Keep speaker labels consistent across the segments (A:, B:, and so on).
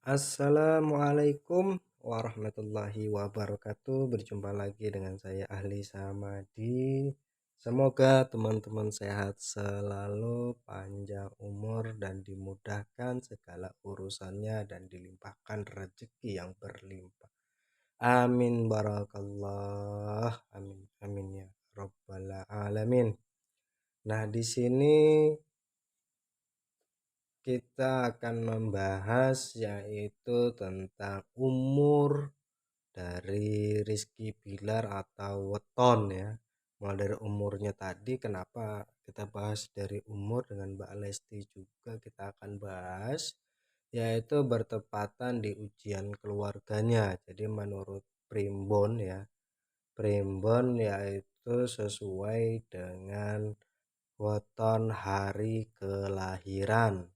A: Assalamualaikum warahmatullahi wabarakatuh. Berjumpa lagi dengan saya Ahli Samadi. Semoga teman-teman sehat selalu, panjang umur dan dimudahkan segala urusannya dan dilimpahkan rezeki yang berlimpah. Amin barakallah. Amin amin ya rabbal alamin. Nah, di sini kita akan membahas yaitu tentang umur dari Rizky Bilar atau Weton ya. Mulai dari umurnya tadi, kenapa kita bahas dari umur dengan Mbak Lesti juga kita akan bahas, yaitu bertepatan di ujian keluarganya. Jadi menurut Primbon ya, Primbon yaitu sesuai dengan weton hari kelahiran,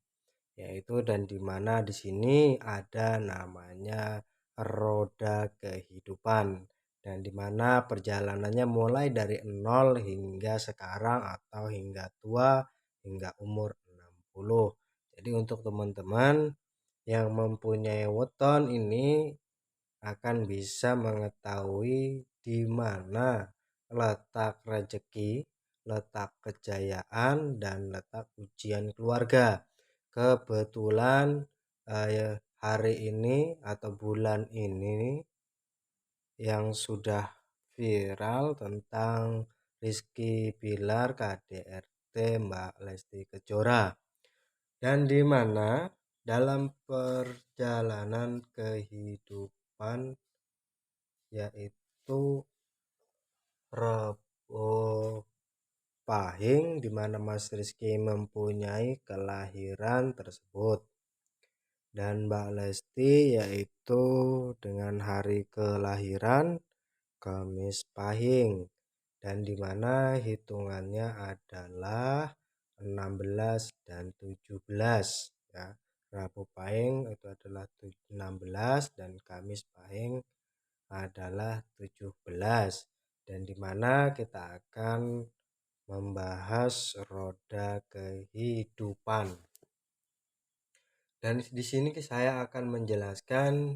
A: yaitu dan di mana di sini ada namanya roda kehidupan, dan di mana perjalanannya mulai dari nol hingga sekarang atau hingga tua hingga umur 60. Jadi untuk teman-teman yang mempunyai weton ini akan bisa mengetahui di mana letak rezeki, letak kejayaan, dan letak ujian keluarga. Kebetulan hari ini atau bulan ini yang sudah viral tentang Rizky Bilar KDRT Mbak Lesti Kejora, dan di mana dalam perjalanan kehidupan yaitu Rebo Pahing, di mana Mas Rizky mempunyai kelahiran tersebut, dan Mbak Lesti yaitu dengan hari kelahiran Kamis Pahing, dan di mana hitungannya adalah 16 dan 17 ya. Rabu Pahing itu adalah 16 dan Kamis Pahing adalah 17, dan di mana kita akan membahas roda kehidupan. Dan di sini saya akan menjelaskan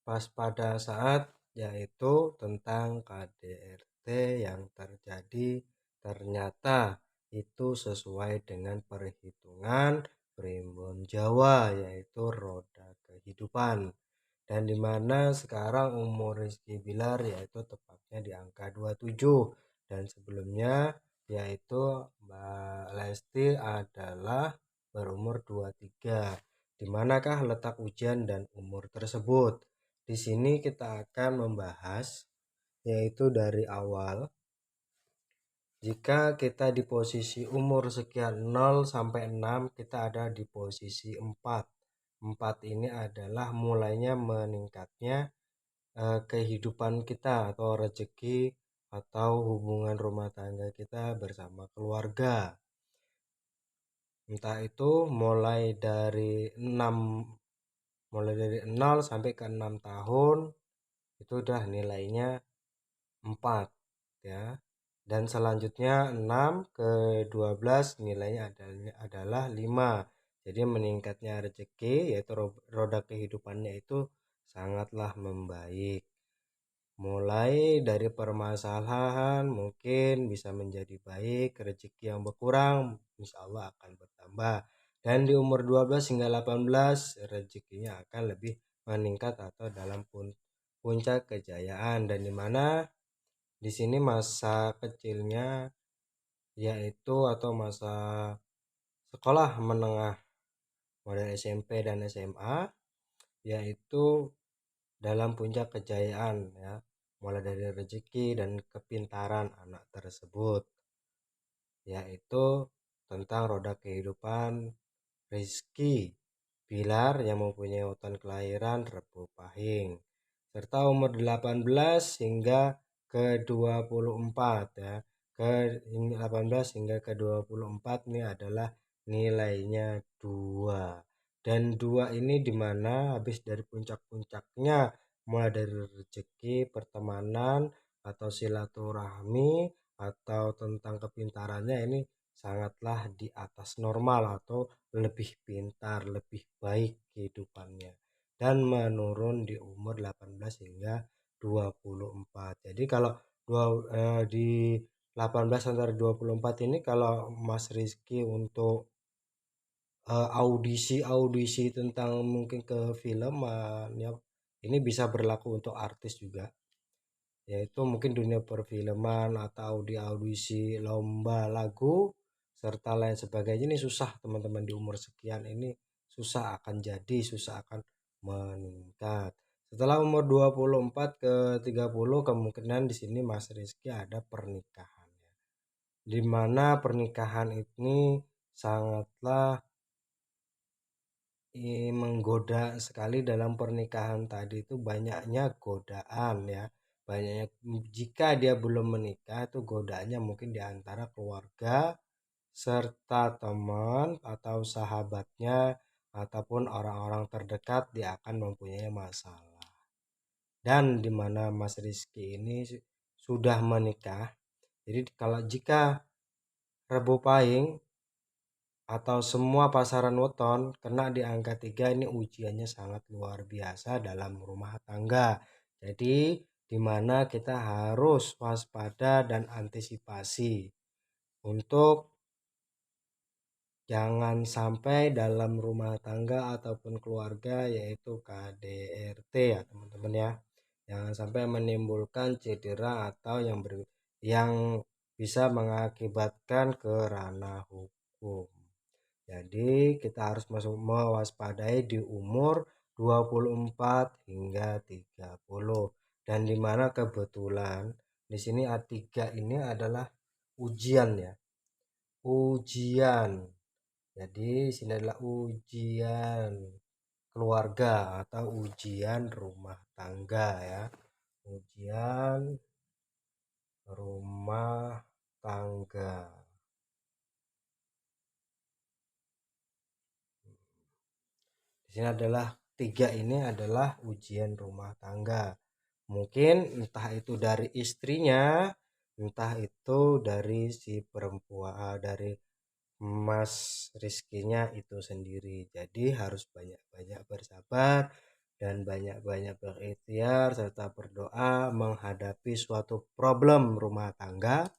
A: pas pada saat yaitu tentang KDRT yang terjadi ternyata itu sesuai dengan perhitungan Primbon Jawa, yaitu roda kehidupan, dan dimana sekarang umur Rizky Bilar yaitu tepatnya di angka 27, dan sebelumnya yaitu Mbak Lesti adalah berumur 23. Di manakah letak ujian dan umur tersebut? Di sini kita akan membahas yaitu dari awal. Jika kita di posisi umur sekian 0 sampai 6, kita ada di posisi 4. 4 ini adalah mulainya meningkatnya kehidupan kita atau rezeki atau hubungan rumah tangga kita bersama keluarga. Entah itu mulai dari 0 sampai ke 6 tahun itu udah nilainya 4 ya. Dan selanjutnya 6 ke 12 nilainya adalah 5. Jadi meningkatnya rezeki yaitu roda kehidupannya itu sangatlah membaik. Mulai dari permasalahan mungkin bisa menjadi baik, rezeki yang berkurang insya Allah akan bertambah. Dan di umur 12 hingga 18 rezekinya akan lebih meningkat atau dalam puncak kejayaan, dan di mana di sini masa kecilnya yaitu atau masa sekolah menengah model SMP dan SMA yaitu dalam puncak kejayaan ya, mulai dari rezeki dan kepintaran anak tersebut, yaitu tentang roda kehidupan Rizky Bilar yang mempunyai weton kelahiran Rebo Pahing, serta umur 18 hingga ke 24 ya. Ke 18 hingga ke 24 ini adalah nilainya 2. Dan 2 ini dimana habis dari puncak-puncaknya, mulai dari rezeki, pertemanan atau silaturahmi atau tentang kepintarannya, ini sangatlah di atas normal atau lebih pintar, lebih baik kehidupannya, dan menurun di umur 18 hingga 24. Jadi kalau di 18 sampai 24 ini, kalau Mas Rizky untuk audisi-audisi tentang mungkin ke filman ya, ini bisa berlaku untuk artis juga, yaitu mungkin dunia perfilman atau di audisi lomba lagu serta lain sebagainya. Ini susah teman-teman, di umur sekian ini susah akan jadi, susah akan meningkat. Setelah umur 24 ke 30, kemungkinan di sini Mas Rizky ada pernikahan, di mana pernikahan ini sangatlah menggoda sekali. Dalam pernikahan tadi itu banyaknya godaan ya, banyaknya, jika dia belum menikah itu godaannya mungkin di antara keluarga serta teman atau sahabatnya ataupun orang-orang terdekat, dia akan mempunyai masalah. Dan di mana Mas Rizky ini sudah menikah, jadi kalau jika Rebo Pahing atau semua pasaran weton kena di angka 3, ini ujiannya sangat luar biasa dalam rumah tangga. Jadi di mana kita harus waspada dan antisipasi untuk jangan sampai dalam rumah tangga ataupun keluarga, yaitu KDRT ya teman-teman ya, jangan sampai menimbulkan cedera atau yang bisa mengakibatkan ke ranah hukum. Jadi kita harus mewaspadai di umur 24 hingga 30. Dan di mana kebetulan di sini A3 ini adalah ujian ya. Ujian. Jadi di sini adalah ujian keluarga atau ujian rumah tangga ya. Ujian rumah tangga. Di sini adalah 3 ini adalah ujian rumah tangga. Mungkin entah itu dari istrinya, entah itu dari si perempuan, dari Mas Rizkinya itu sendiri. Jadi harus banyak-banyak bersabar dan banyak-banyak berikhtiar serta berdoa menghadapi suatu problem rumah tangga,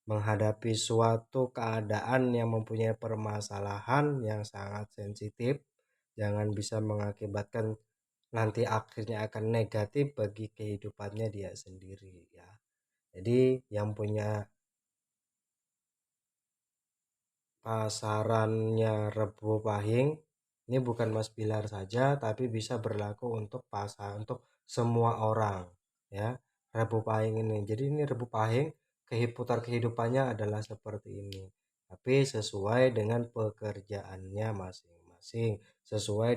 A: menghadapi suatu keadaan yang mempunyai permasalahan yang sangat sensitif. Jangan bisa mengakibatkan nanti akhirnya akan negatif bagi kehidupannya dia sendiri ya. Jadi yang punya pasarannya Rebo Pahing, ini bukan Mas Bilar saja, tapi bisa berlaku untuk untuk semua orang ya. Rebo Pahing ini, jadi ini Rebo Pahing putar kehidupannya adalah seperti ini, tapi sesuai dengan pekerjaannya masing-masing, sesuai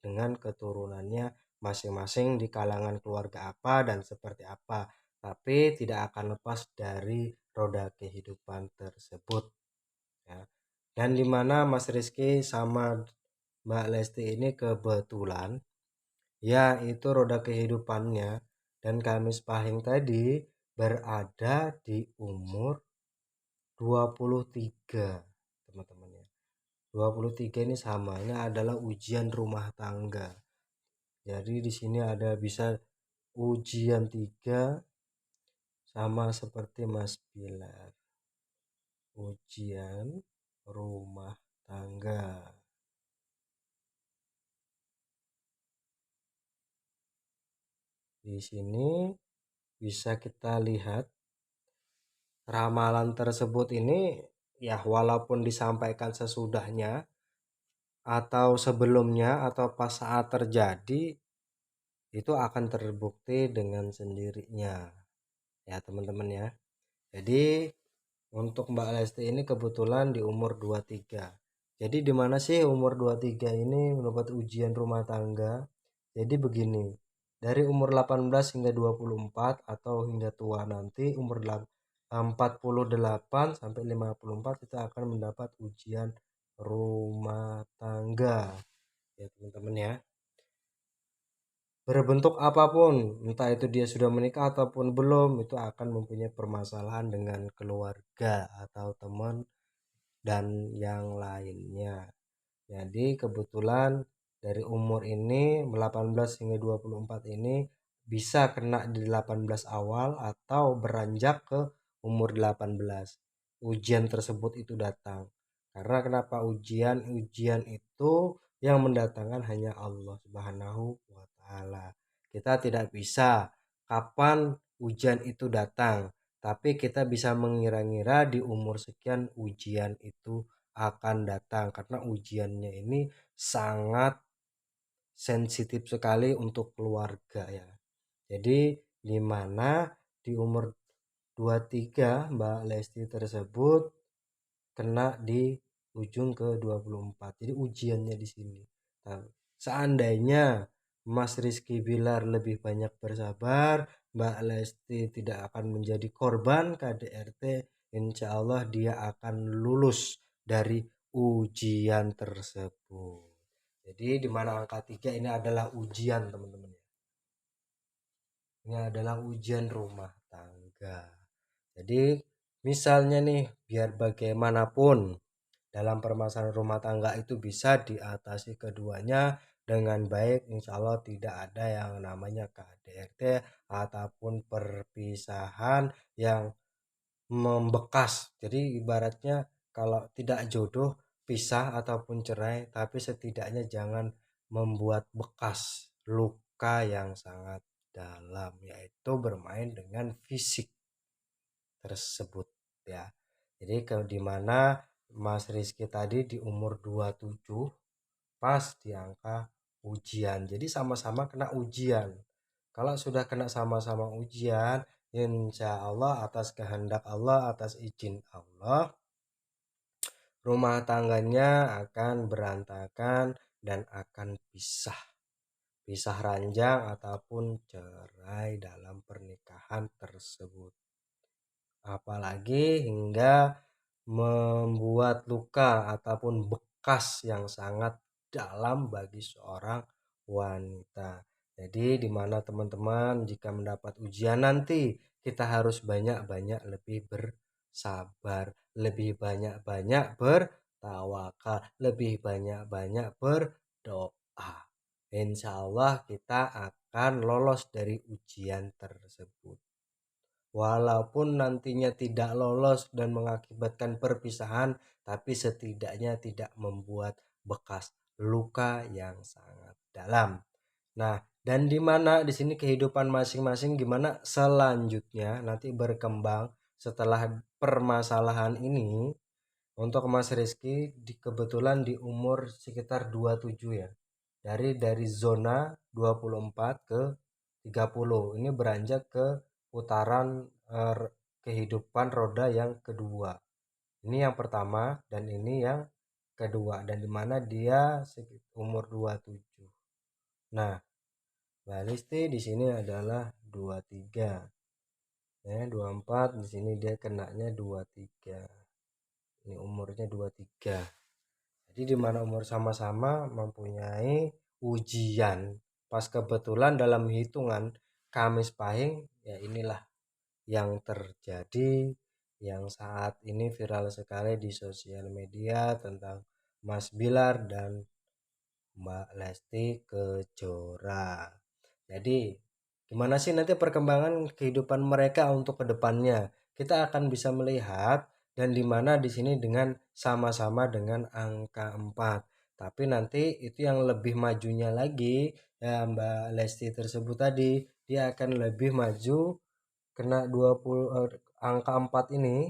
A: dengan keturunannya masing-masing, di kalangan keluarga apa dan seperti apa, tapi tidak akan lepas dari roda kehidupan tersebut ya. Dan dimana Mas Rizky sama Mbak Lesti ini kebetulan ya itu roda kehidupannya dan Kamis Pahing tadi berada di umur 23 teman-teman ya. 23 ini sama, ini adalah ujian rumah tangga. Jadi di sini ada bisa ujian 3 sama seperti Mas Bilar. Ujian rumah tangga. Di sini bisa kita lihat ramalan tersebut ini ya, walaupun disampaikan sesudahnya atau sebelumnya atau pas saat terjadi, itu akan terbukti dengan sendirinya ya teman-teman ya. Jadi untuk Mbak Lesti ini kebetulan di umur 23. Jadi di mana sih umur 23 ini mendapat ujian rumah tangga? Jadi begini, dari umur 18 hingga 24 atau hingga tua nanti umur 48 sampai 54, kita akan mendapat ujian rumah tangga ya teman-teman ya. Berbentuk apapun, entah itu dia sudah menikah ataupun belum, itu akan mempunyai permasalahan dengan keluarga atau teman dan yang lainnya. Jadi kebetulan dari umur ini 18 hingga 24 ini bisa kena di 18 awal atau beranjak ke umur 18. Ujian tersebut itu datang. Karena kenapa ujian itu yang mendatangkan hanya Allah Subhanahu wa taala. Kita tidak bisa kapan ujian itu datang, tapi kita bisa mengira-ngira di umur sekian ujian itu akan datang karena ujiannya ini sangat sensitif sekali untuk keluarga ya. Jadi di mana di umur 23 Mbak Lesti tersebut kena di ujung ke 24. Jadi ujiannya di sini. Nah, seandainya Mas Rizky Bilar lebih banyak bersabar, Mbak Lesti tidak akan menjadi korban KDRT, insya Allah dia akan lulus dari ujian tersebut. Jadi di mana angka 3 ini adalah ujian teman-teman. Ini adalah ujian rumah tangga. Jadi misalnya nih biar bagaimanapun dalam permasalahan rumah tangga itu bisa diatasi keduanya dengan baik, insya Allah tidak ada yang namanya KDRT ataupun perpisahan yang membekas. Jadi ibaratnya kalau tidak jodoh pisah ataupun cerai, tapi setidaknya jangan membuat bekas luka yang sangat dalam, yaitu bermain dengan fisik tersebut ya. Jadi di mana Mas Rizky tadi di umur 27 pas di angka ujian. Jadi sama-sama kena ujian. Kalau sudah kena sama-sama ujian, insya Allah atas kehendak Allah, atas izin Allah, rumah tangganya akan berantakan dan akan pisah ranjang ataupun cerai dalam pernikahan tersebut. Apalagi hingga membuat luka ataupun bekas yang sangat dalam bagi seorang wanita. Jadi di mana teman-teman jika mendapat ujian nanti kita harus banyak-banyak lebih bersabar, lebih banyak-banyak bertawakal, lebih banyak-banyak berdoa. Insya Allah kita akan lolos dari ujian tersebut. Walaupun nantinya tidak lolos dan mengakibatkan perpisahan, tapi setidaknya tidak membuat bekas luka yang sangat dalam. Nah, dan di mana di sini kehidupan masing-masing gimana selanjutnya nanti berkembang setelah permasalahan ini. Untuk Mas Rizky kebetulan di umur sekitar 27 ya. Dari zona 24 ke 30. Ini beranjak ke putaran kehidupan roda yang kedua. Ini yang pertama dan ini yang kedua, dan di mana dia umur 27. Nah, Mbak Listi di sini adalah 23. Ya, 24 di sini dia kenanya 23. Ini umurnya 23. Jadi di mana umur sama-sama mempunyai ujian. Pas kebetulan dalam hitungan Kamis Pahing, ya inilah yang terjadi yang saat ini viral sekali di sosial media tentang Mas Bilar dan Mbak Lesti Kejora. Jadi gimana sih nanti perkembangan kehidupan mereka untuk kedepannya? Kita akan bisa melihat dan di mana di sini dengan sama-sama dengan angka 4. Tapi nanti itu yang lebih majunya lagi ya Mbak Lesti tersebut tadi, dia akan lebih maju kena 20 angka 4 ini.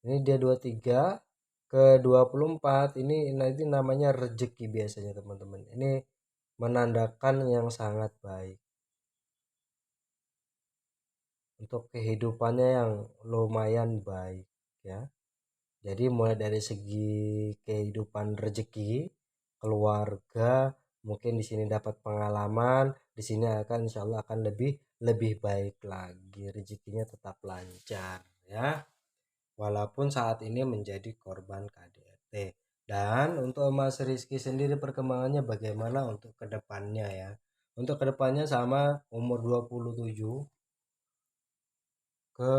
A: Ini dia 23 ke 24 ini nanti namanya rezeki biasanya teman-teman. Ini menandakan yang sangat baik untuk kehidupannya yang lumayan baik ya. Jadi mulai dari segi kehidupan rezeki, keluarga, mungkin di sini dapat pengalaman, di sini akan insya Allah akan lebih lebih baik lagi, rezekinya tetap lancar ya. Walaupun saat ini menjadi korban KDRT. Dan untuk Mas Rizky sendiri perkembangannya bagaimana untuk kedepannya ya? Untuk kedepannya sama umur 27 ke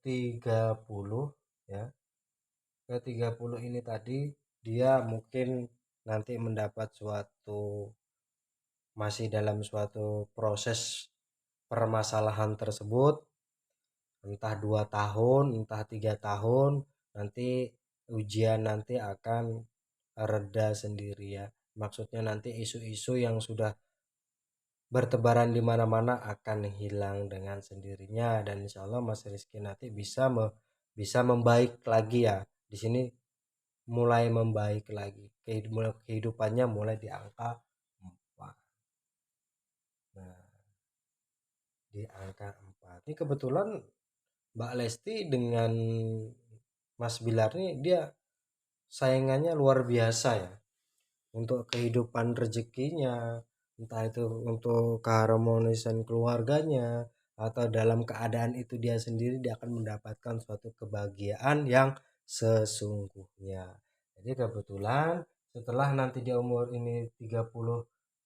A: 30 ya. ke 30 ini tadi, dia mungkin nanti mendapat masih dalam suatu proses permasalahan tersebut, entah 2 tahun, entah 3 tahun, nanti ujian nanti akan reda sendiri ya. Maksudnya nanti isu-isu yang sudah bertebaran di mana-mana akan hilang dengan sendirinya, dan insya Allah Mas Rizky nanti bisa membaik lagi ya. Di sini mulai membaik lagi, kehidupannya mulai di angka 4. Nah, di angka 4 ini kebetulan Mbak Lesti dengan Mas Bilar nih, dia saingannya luar biasa ya untuk kehidupan rezekinya, entah itu untuk keharmonisan keluarganya, atau dalam keadaan itu dia sendiri, dia akan mendapatkan suatu kebahagiaan yang sesungguhnya. Jadi kebetulan setelah nanti dia umur ini 30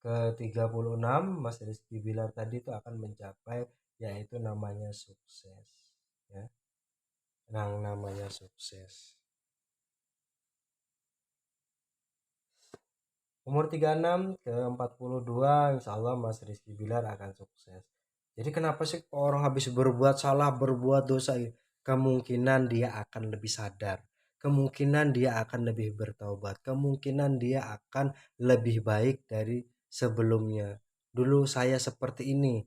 A: ke 36, Mas Rizky Bilar tadi itu akan mencapai yaitu namanya sukses ya, yang namanya sukses. Umur 36 ke 42, insya Allah Mas Rizky Bilar akan sukses. Jadi kenapa sih orang habis berbuat salah, berbuat dosa, kemungkinan dia akan lebih sadar, kemungkinan dia akan lebih bertaubat, kemungkinan dia akan lebih baik dari sebelumnya. Dulu saya seperti ini,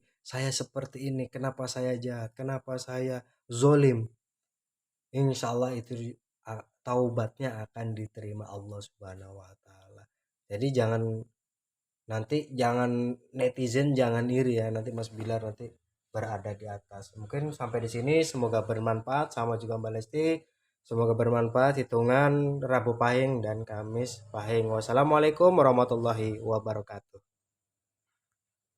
A: kenapa saya jahat, kenapa saya zolim. Insya Allah itu taubatnya akan diterima Allah Subhanahu wa Ta'ala. Jadi jangan netizen jangan iri ya, nanti Mas Bilar nanti berada di atas. Mungkin sampai di sini, semoga bermanfaat, sama juga Mbak Lesti. Semoga bermanfaat hitungan Rabu Pahing dan Kamis Pahing. Wassalamualaikum warahmatullahi wabarakatuh.